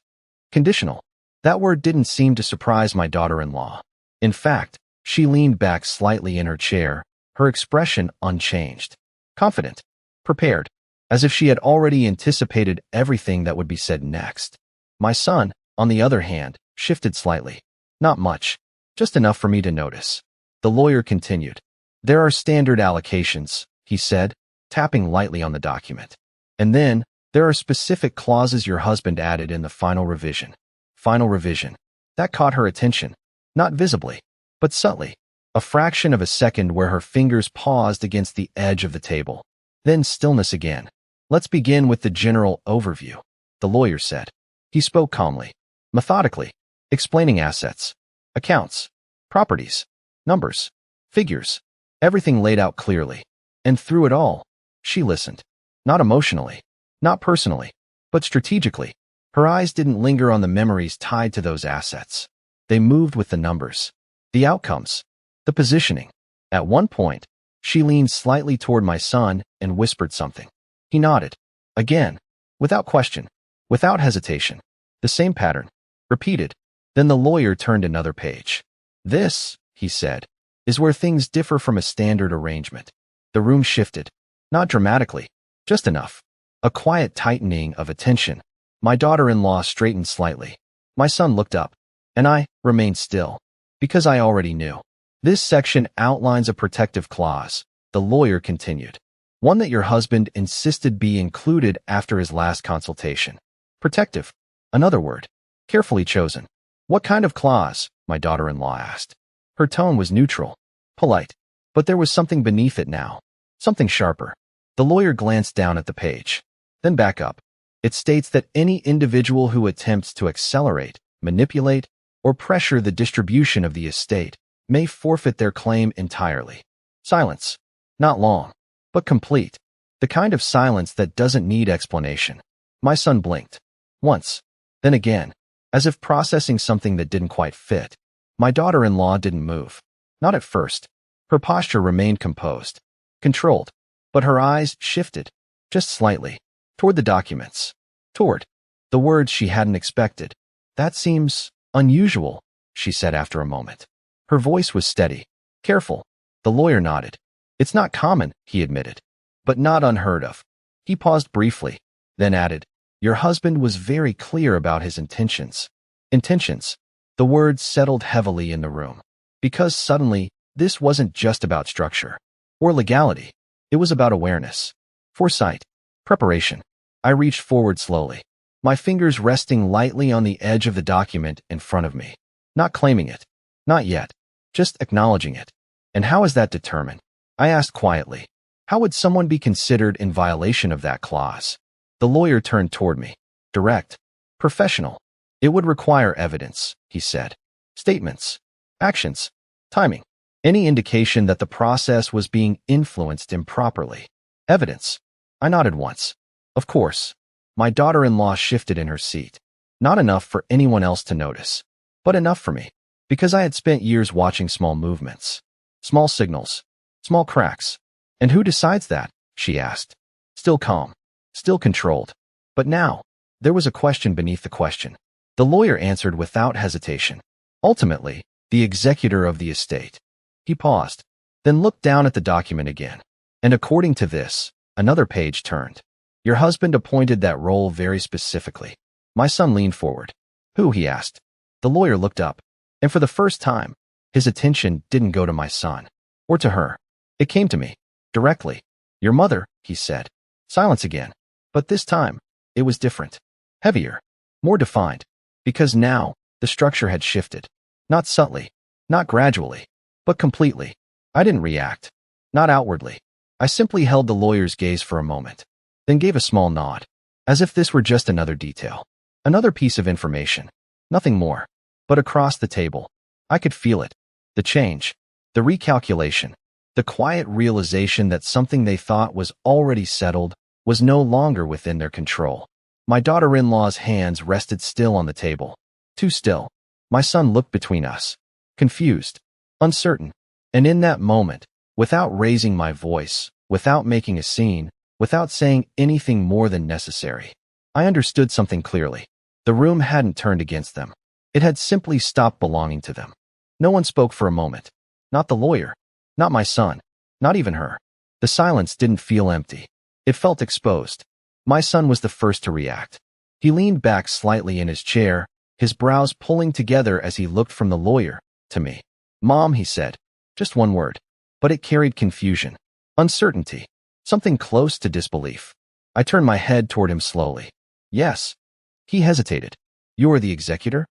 Conditional. That word didn't seem to surprise my daughter-in-law. In fact, she leaned back slightly in her chair, her expression unchanged. Confident. Prepared. As if she had already anticipated everything that would be said next. My son, on the other hand, shifted slightly. Not much. Just enough for me to notice. The lawyer continued. There are standard allocations, he said, tapping lightly on the document. And then, there are specific clauses your husband added in the final revision. Final revision. That caught her attention. Not visibly, but subtly. A fraction of a second where her fingers paused against the edge of the table. Then stillness again. Let's begin with the general overview, the lawyer said. He spoke calmly, methodically, explaining assets, accounts, properties, numbers, figures, everything laid out clearly. And through it all, she listened. Not emotionally, not personally, but strategically. Her eyes didn't linger on the memories tied to those assets. They moved with the numbers, the outcomes, the positioning. At one point, she leaned slightly toward my son and whispered something. He nodded. Again, without question, without hesitation. The same pattern. Repeated. Then the lawyer turned another page. This, he said, is where things differ from a standard arrangement. The room shifted. Not dramatically, just enough. A quiet tightening of attention. My daughter-in-law straightened slightly. My son looked up, and I remained still, because I already knew. This section outlines a protective clause, the lawyer continued. One that your husband insisted be included after his last consultation. Protective. Another word. Carefully chosen. What kind of clause? My daughter-in-law asked. Her tone was neutral, polite, but there was something beneath it now. Something sharper. The lawyer glanced down at the page, then back up. It states that any individual who attempts to accelerate, manipulate, or pressure the distribution of the estate may forfeit their claim entirely. Silence. Not long, but complete. The kind of silence that doesn't need explanation. My son blinked. Once. Then again, as if processing something that didn't quite fit. My daughter-in-law didn't move. Not at first. Her posture remained composed, controlled, but her eyes shifted, just slightly, toward the documents. Toward the words she hadn't expected. That seems unusual, she said after a moment. Her voice was steady, careful. The lawyer nodded. It's not common, he admitted, but not unheard of. He paused briefly, then added, your husband was very clear about his intentions. Intentions. The words settled heavily in the room. Because suddenly, this wasn't just about structure or legality. It was about awareness, foresight, preparation. I reached forward slowly, my fingers resting lightly on the edge of the document in front of me. Not claiming it. Not yet. Just acknowledging it. And how is that determined? I asked quietly. How would someone be considered in violation of that clause? The lawyer turned toward me. Direct. Professional. It would require evidence, he said. Statements. Actions. Timing. Any indication that the process was being influenced improperly. Evidence. I nodded once. Of course. My daughter-in-law shifted in her seat. Not enough for anyone else to notice, but enough for me, because I had spent years watching small movements, small signals, small cracks. And who decides that? She asked. Still calm, still controlled. But now, there was a question beneath the question. The lawyer answered without hesitation. Ultimately, the executor of the estate. He paused, then looked down at the document again. And according to this, another page turned. Your husband appointed that role very specifically. My son leaned forward. Who? He asked. The lawyer looked up, and for the first time, his attention didn't go to my son, or to her. It came to me, directly. Your mother, he said. Silence again. But this time, it was different. Heavier. More defined. Because now, the structure had shifted. Not subtly, not gradually, but completely. I didn't react. Not outwardly. I simply held the lawyer's gaze for a moment, then gave a small nod, as if this were just another detail. Another piece of information. Nothing more. But across the table, I could feel it. The change. The recalculation. The quiet realization that something they thought was already settled was no longer within their control. My daughter-in-law's hands rested still on the table. Too still. My son looked between us. Confused. Uncertain. And in that moment, without raising my voice, without making a scene, without saying anything more than necessary, I understood something clearly. The room hadn't turned against them. It had simply stopped belonging to them. No one spoke for a moment. Not the lawyer. Not my son. Not even her. The silence didn't feel empty. It felt exposed. My son was the first to react. He leaned back slightly in his chair, his brows pulling together as he looked from the lawyer to me. Mom, he said. Just one word. But it carried confusion. Uncertainty. Something close to disbelief. I turned my head toward him slowly. Yes. He hesitated. You're the executor?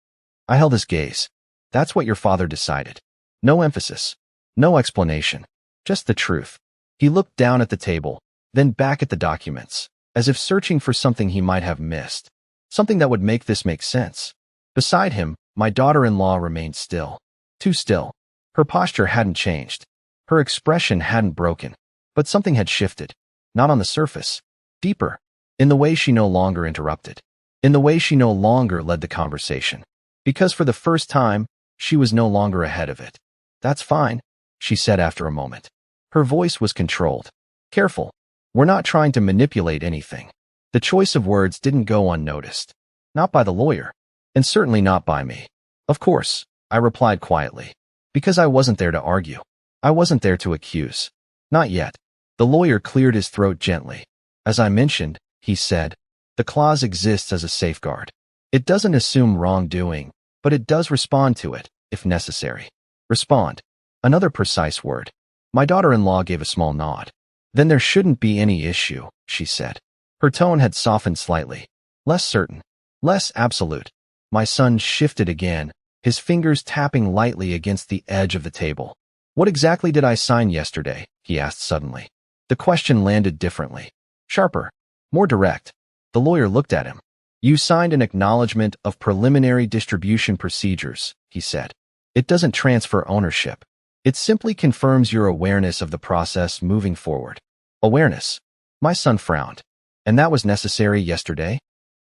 I held his gaze. That's what your father decided. No emphasis. No explanation. Just the truth. He looked down at the table, then back at the documents, as if searching for something he might have missed. Something that would make this make sense. Beside him, my daughter-in-law remained still. Too still. Her posture hadn't changed. Her expression hadn't broken. But something had shifted. Not on the surface. Deeper. In the way she no longer interrupted. In the way she no longer led the conversation. Because for the first time, she was no longer ahead of it. That's fine. she said after a moment. Her voice was controlled. Careful. We're not trying to manipulate anything. The choice of words didn't go unnoticed. Not by the lawyer. And certainly not by me. Of course, I replied quietly. Because I wasn't there to argue. I wasn't there to accuse. Not yet. The lawyer cleared his throat gently. As I mentioned, he said, the clause exists as a safeguard. It doesn't assume wrongdoing, but it does respond to it, if necessary. Respond. Another precise word. My daughter-in-law gave a small nod. Then there shouldn't be any issue, she said. Her tone had softened slightly. Less certain. Less absolute. My son shifted again, his fingers tapping lightly against the edge of the table. What exactly did I sign yesterday? He asked suddenly. The question landed differently. Sharper. More direct. The lawyer looked at him. You signed an acknowledgement of preliminary distribution procedures, he said. It doesn't transfer ownership. It simply confirms your awareness of the process moving forward. Awareness. My son frowned. And that was necessary yesterday?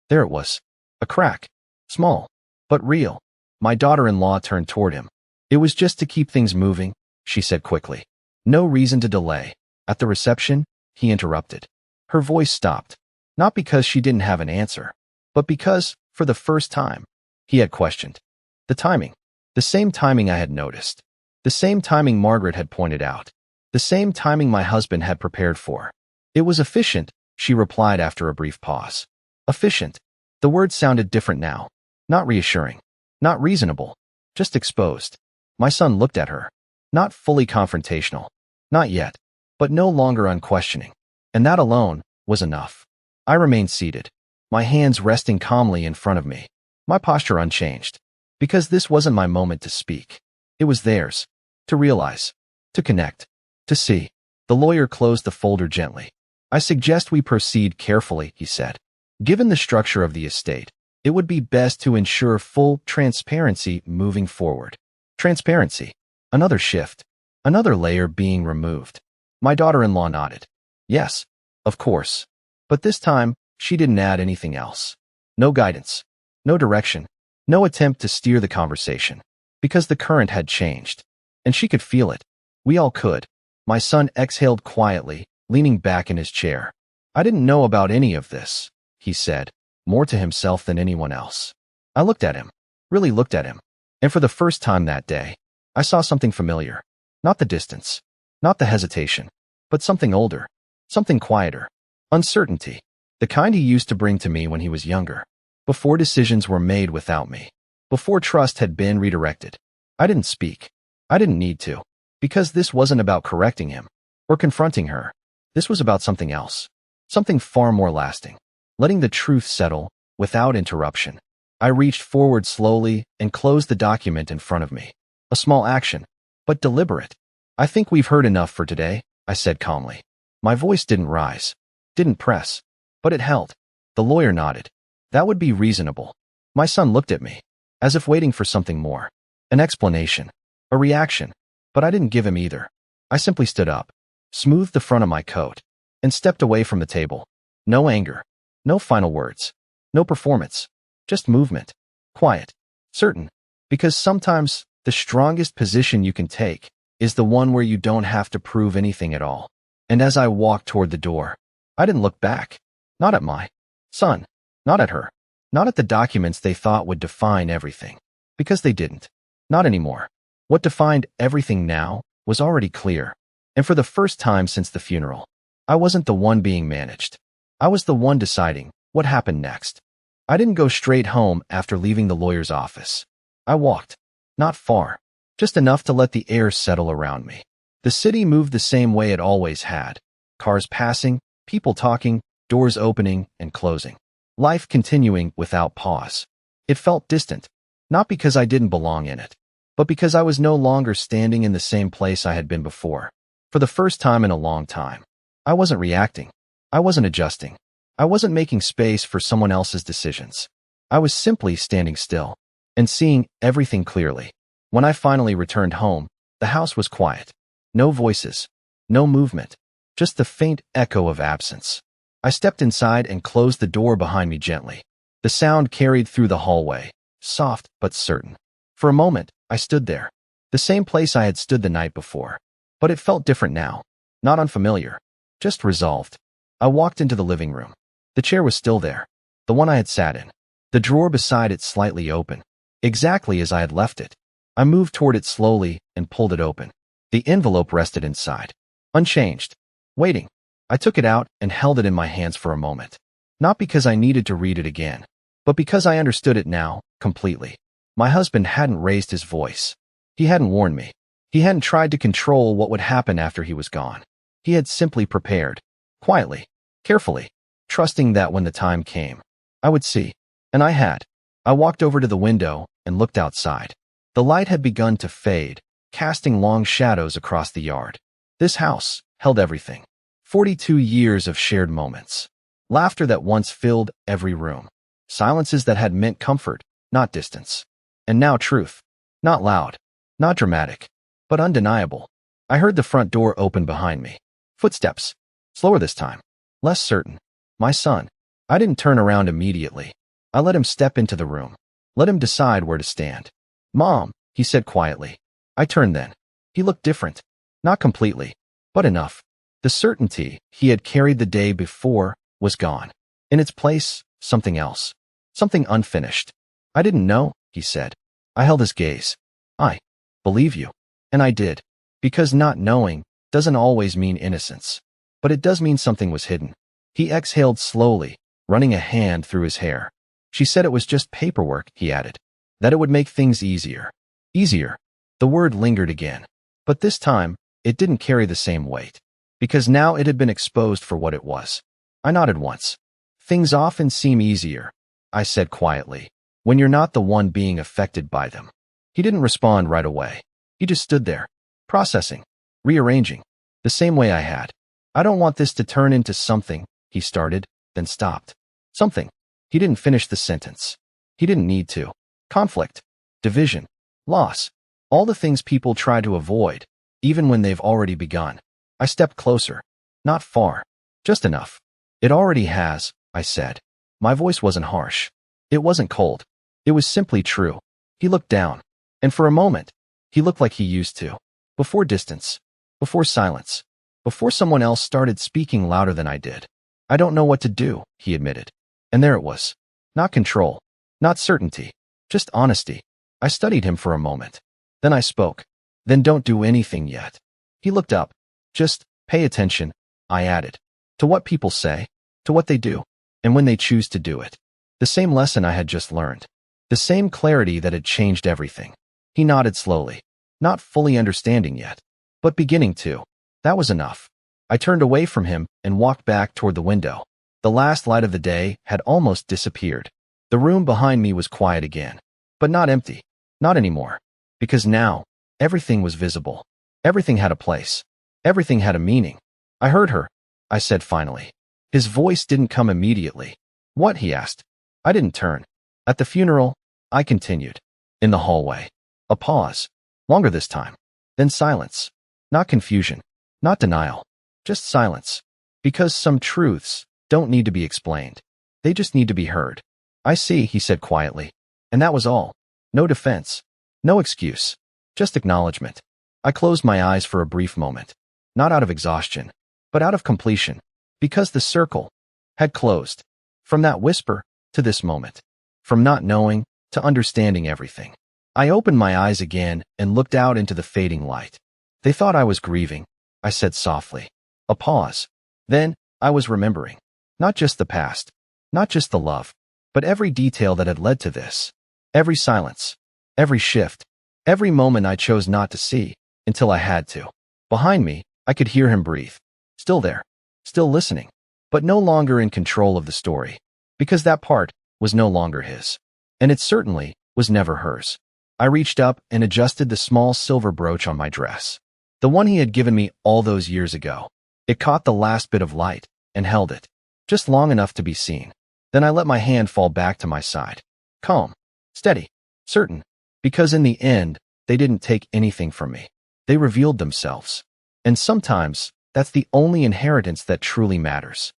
There it was. A crack. Small. But real. My daughter-in-law turned toward him. It was just to keep things moving, she said quickly. No reason to delay. At the reception, he interrupted. Her voice stopped. Not because she didn't have an answer, but because, for the first time, he had questioned. The timing. The same timing I had noticed. The same timing Margaret had pointed out. The same timing my husband had prepared for. It was efficient, she replied after a brief pause. Efficient. The word sounded different now. Not reassuring. Not reasonable. Just exposed. My son looked at her. Not fully confrontational. Not yet. But no longer unquestioning. And that alone was enough. I remained seated. My hands resting calmly in front of me. My posture unchanged. Because this wasn't my moment to speak. It was theirs. To realize. To connect. To see. The lawyer closed the folder gently. I suggest we proceed carefully, he said. Given the structure of the estate, it would be best to ensure full transparency moving forward. Transparency. Another shift. Another layer being removed. My daughter-in-law nodded. Yes, of course. But this time, she didn't add anything else. No guidance. No direction. No attempt to steer the conversation. Because the current had changed. And she could feel it. We all could. My son exhaled quietly, leaning back in his chair. I didn't know about any of this, he said, more to himself than anyone else. I looked at him. Really looked at him. And for the first time that day, I saw something familiar. Not the distance. Not the hesitation. But something older. Something quieter. Uncertainty. The kind he used to bring to me when he was younger. Before decisions were made without me. Before trust had been redirected. I didn't speak. I didn't need to. Because this wasn't about correcting him. Or confronting her. This was about something else. Something far more lasting. Letting the truth settle, without interruption. I reached forward slowly and closed the document in front of me. A small action, but deliberate. I think we've heard enough for today, I said calmly. My voice didn't rise. Didn't press. But it held. The lawyer nodded. That would be reasonable. My son looked at me, as if waiting for something more. An explanation. A reaction. But I didn't give him either. I simply stood up, smoothed the front of my coat, and stepped away from the table. No anger. No final words. No performance. Just movement. Quiet. Certain. Because sometimes the strongest position you can take is the one where you don't have to prove anything at all. And as I walked toward the door, I didn't look back. Not at my son. Not at her. Not at the documents they thought would define everything. Because they didn't. Not anymore. What defined everything now was already clear. And for the first time since the funeral, I wasn't the one being managed. I was the one deciding what happened next. I didn't go straight home after leaving the lawyer's office. I walked. Not far. Just enough to let the air settle around me. The city moved the same way it always had. Cars passing, people talking, doors opening and closing. Life continuing without pause. It felt distant. Not because I didn't belong in it, but because I was no longer standing in the same place I had been before. For the first time in a long time. I wasn't reacting. I wasn't adjusting. I wasn't making space for someone else's decisions. I was simply standing still and seeing everything clearly. When I finally returned home, the house was quiet. No voices. No movement. Just the faint echo of absence. I stepped inside and closed the door behind me gently. The sound carried through the hallway, soft but certain. For a moment, I stood there. The same place I had stood the night before. But it felt different now. Not unfamiliar. Just resolved. I walked into the living room. The chair was still there. The one I had sat in. The drawer beside it slightly open. Exactly as I had left it. I moved toward it slowly and pulled it open. The envelope rested inside. Unchanged. Waiting. I took it out and held it in my hands for a moment. Not because I needed to read it again, but because I understood it now, completely. My husband hadn't raised his voice. He hadn't warned me. He hadn't tried to control what would happen after he was gone. He had simply prepared. Quietly. Carefully. Trusting that when the time came, I would see. And I had. I walked over to the window and looked outside. The light had begun to fade, casting long shadows across the yard. This house held everything. 42 years of shared moments. Laughter that once filled every room. Silences that had meant comfort, not distance. And now truth. Not loud. Not dramatic. But undeniable. I heard the front door open behind me. Footsteps. Slower this time. Less certain. My son. I didn't turn around immediately. I let him step into the room. Let him decide where to stand. Mom, he said quietly. I turned then. He looked different. Not completely, but enough. The certainty he had carried the day before was gone. In its place, something else. Something unfinished. I didn't know, he said. I held his gaze. I believe you. And I did. Because not knowing doesn't always mean innocence. But it does mean something was hidden. He exhaled slowly, running a hand through his hair. She said it was just paperwork, he added. That it would make things easier. Easier. The word lingered again. But this time, it didn't carry the same weight. Because now it had been exposed for what it was. I nodded once. Things often seem easier, I said quietly, when you're not the one being affected by them. He didn't respond right away. He just stood there, processing, rearranging, the same way I had. I don't want this to turn into something, he started, then stopped. Something. He didn't finish the sentence. He didn't need to. Conflict, division, loss, all the things people try to avoid, even when they've already begun. I stepped closer. Not far. Just enough. It already has, I said. My voice wasn't harsh. It wasn't cold. It was simply true. He looked down. And for a moment, he looked like he used to. Before distance. Before silence. Before someone else started speaking louder than I did. I don't know what to do, he admitted. And there it was. Not control. Not certainty. Just honesty. I studied him for a moment. Then I spoke. Then don't do anything yet. He looked up. Just pay attention, I added. To what people say. To what they do. And when they choose to do it. The same lesson I had just learned. The same clarity that had changed everything. He nodded slowly. Not fully understanding yet. But beginning to. That was enough. I turned away from him and walked back toward the window. The last light of the day had almost disappeared. The room behind me was quiet again. But not empty. Not anymore. Because now, everything was visible. Everything had a place. Everything had a meaning. I heard her, I said finally. His voice didn't come immediately. What, he asked. I didn't turn. At the funeral, I continued. In the hallway. A pause. Longer this time. Then silence. Not confusion. Not denial. Just silence. Because some truths don't need to be explained. They just need to be heard. I see, he said quietly. And that was all. No defense. No excuse. Just acknowledgement. I closed my eyes for a brief moment. Not out of exhaustion, but out of completion. Because the circle had closed. From that whisper to this moment. From not knowing to understanding everything. I opened my eyes again and looked out into the fading light. They thought I was grieving, I said softly. A pause. Then, I was remembering. Not just the past. Not just the love. But every detail that had led to this. Every silence. Every shift. Every moment I chose not to see, until I had to. Behind me, I could hear him breathe. Still there. Still listening. But no longer in control of the story. Because that part was no longer his. And it certainly was never hers. I reached up and adjusted the small silver brooch on my dress. The one he had given me all those years ago. It caught the last bit of light and held it. Just long enough to be seen. Then I let my hand fall back to my side. Calm. Steady. Certain. Because in the end, they didn't take anything from me. They revealed themselves. And sometimes, that's the only inheritance that truly matters.